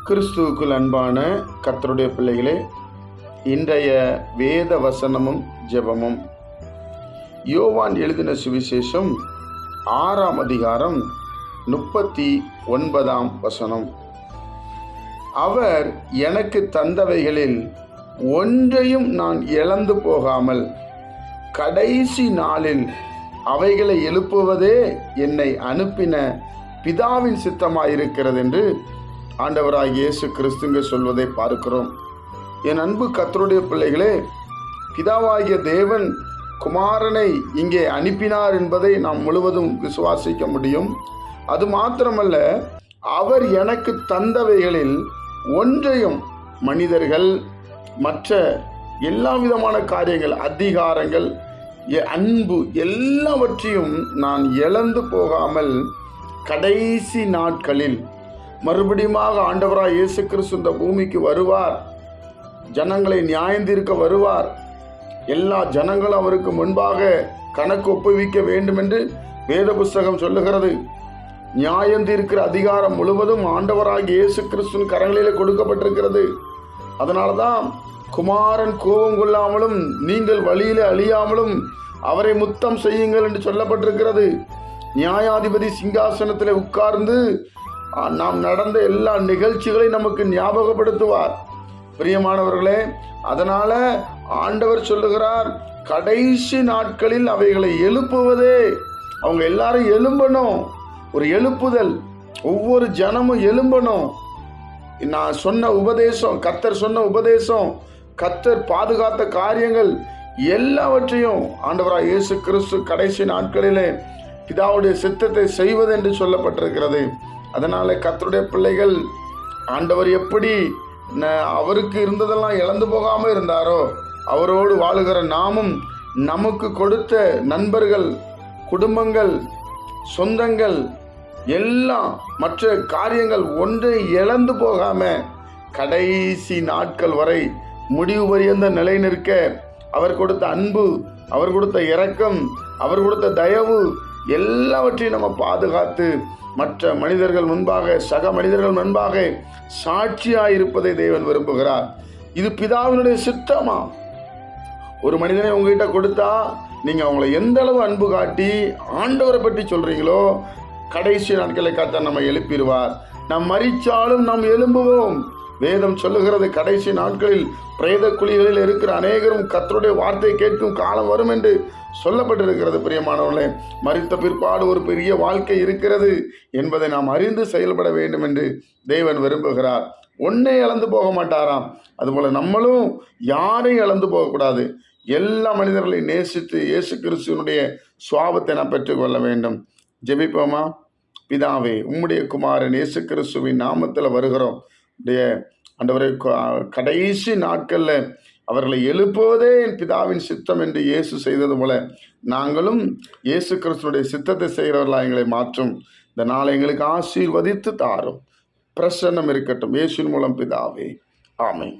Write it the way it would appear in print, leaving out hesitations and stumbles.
கிறிஸ்துவுக்குள் அன்பான கர்த்தருடைய பிள்ளைகளே, இன்றைய வேத வசனமும் ஜெபமும் யோவான் எழுதின சுவிசேஷம் 6ஆம் அதிகாரம் 39ஆம் வசனம். அவர் எனக்கு தந்தவைகளில் ஒன்றையும் நான் இழந்து போகாமல் கடைசி நாளில் அவைகளை எழுப்புவதே என்னை அனுப்பின பிதாவின் சித்தமாயிருக்கிறது என்று ஆண்டவராகிய இயேசு கிறிஸ்துங்க சொல்வதை பார்க்கிறோம். என் அன்பு கர்த்தருடைய பிள்ளைகளே, பிதாவாகிய தேவன் குமாரனை இங்கே அனுப்பினார் என்பதை நாம் முழுவதும் விசுவாசிக்க முடியும். அது மாத்திரமல்ல, அவர் எனக்கு தந்தவைகளில் ஒன்றையும் மனிதர்கள் மற்ற எல்லா விதமான காரியங்கள், அதிகாரங்கள், அன்பு எல்லாவற்றையும் நான் இழந்து போகாமல் கடைசி நாட்களில் மறுபடியும் ஆண்டவராய் இயேசு கிறிஸ்து இந்த பூமிக்கு வருவார். ஜனங்களை நியாயந்தீர்க்க வருவார். எல்லா ஜனங்களும் அவருக்கு முன்பாக கணக்கு ஒப்புவிக்க வேண்டும் என்று வேத புஸ்தகம் சொல்லுகிறது. நியாயந்தீர்க்கிற அதிகாரம் முழுவதும் ஆண்டவராகிய இயேசு கிறிஸ்துவின் கரங்களிலே கொடுக்கப்பட்டிருக்கிறது. அதனால்தான் குமாரன் கோபம் கொள்ளாமலும் நீங்கள் வழியிலே அழியாமலும் அவரை முத்தம் செய்யுங்கள் என்று சொல்லப்பட்டிருக்கிறது. நியாயாதிபதி சிங்காசனத்தில் உட்கார்ந்து நாம் நடந்த எல்லா நிகழ்ச்சிகளையும் நமக்கு ஞாபகப்படுத்துவார். பிரியமானவர்களே, அதனால ஆண்டவர் சொல்லுகிறார், கடைசி நாட்களில் அவைகளை எழுப்புவதே, அவங்க எல்லாரும் எழும்பணும். ஒரு எழுப்புதல், ஒவ்வொரு ஜனமும் எழும்பணும். நான் சொன்ன உபதேசம், கர்த்தர் சொன்ன உபதேசம், கர்த்தர் பாதுகாத்த காரியங்கள் எல்லாவற்றையும் ஆண்டவராய் இயேசு கிறிஸ்து கடைசி நாட்களிலே பிதாவுடைய சித்தத்தை செய்வது என்று சொல்லப்பட்டிருக்கிறது. அதனால கர்த்தருடைய பிள்ளைகள், ஆண்டவர் எப்படி அவருக்கு இருந்ததெல்லாம் இழந்து போகாமல் இருந்தாரோ, அவரோடு வாழுகிற நாமும் நமக்கு கொடுத்த நண்பர்கள், குடும்பங்கள், சொந்தங்கள் எல்லாம் மற்ற காரியங்கள் ஒன்றை இழந்து போகாம கடைசி நாட்கள் வரை முடிவு பரியந்த நிலை நிற்க அவர் கொடுத்த அன்பு, அவர் கொடுத்த இரக்கம், அவர் கொடுத்த தயவு எல்லாவற்றையும் நம்ம பாதுகாத்து மற்ற மனிதர்கள் முன்பாக, சக மனிதர்கள் முன்பாக சாட்சியாயிருப்பதை தேவன் விரும்புகிறார். இது பிதாவினுடைய சித்தமா? ஒரு மனிதனை உங்ககிட்ட கொடுத்தா நீங்க அவங்களை எந்த அளவு அன்பு காட்டி ஆண்டவரை பற்றி சொல்றீங்களோ, கடைசி நாட்களை காத்த நம்ம எழுப்பிடுவார். நாம் மரிச்சாலும் நாம் எழும்புவோம். வேதம் சொல்லுகிறது, கடைசி நாட்களில் பிரேத குழிகளில் இருக்கிற அநேகரும் கர்த்தருடைய வார்த்தை கேட்கும் காலம் வரும் என்று சொல்லப்பட்டிருக்கிறது. பிரியமானவர்களே, மரித்த பிற்பாடு ஒரு பெரிய வாழ்க்கை இருக்கிறது என்பதை நாம் அறிந்து செயல்பட வேண்டும் என்று தேவன் விரும்புகிறார். ஒன்னே இழந்து போக மாட்டாராம். அதுபோல நம்மளும் யாரையும் இழந்து போகக்கூடாது. எல்லா மனிதர்களையும் நேசித்து இயேசு கிறிஸ்துவனுடைய சுவாபத்தை நாம் பெற்றுக்கொள்ள வேண்டும். ஜெபிப்போமா? பிதாவே, உம்முடைய குமாரன் இயேசு கிறிஸ்துவின் நாமத்தில் வருகிறோம். ஆண்டவரே, கடைசி நாட்களில் அவர்களை எழுப்புவதே என் பிதாவின் சித்தம் என்று இயேசு செய்தது போல நாங்களும் இயேசு கிறிஸ்துடைய சித்தத்தை செய்கிறவர்களாக எங்களை மாற்றும். இந்த நாளை எங்களுக்கு ஆசீர்வதித்து தாரும். பிரசன்னம் இருக்கட்டும். இயேசுவின் மூலம் பிதாவே, ஆமென்.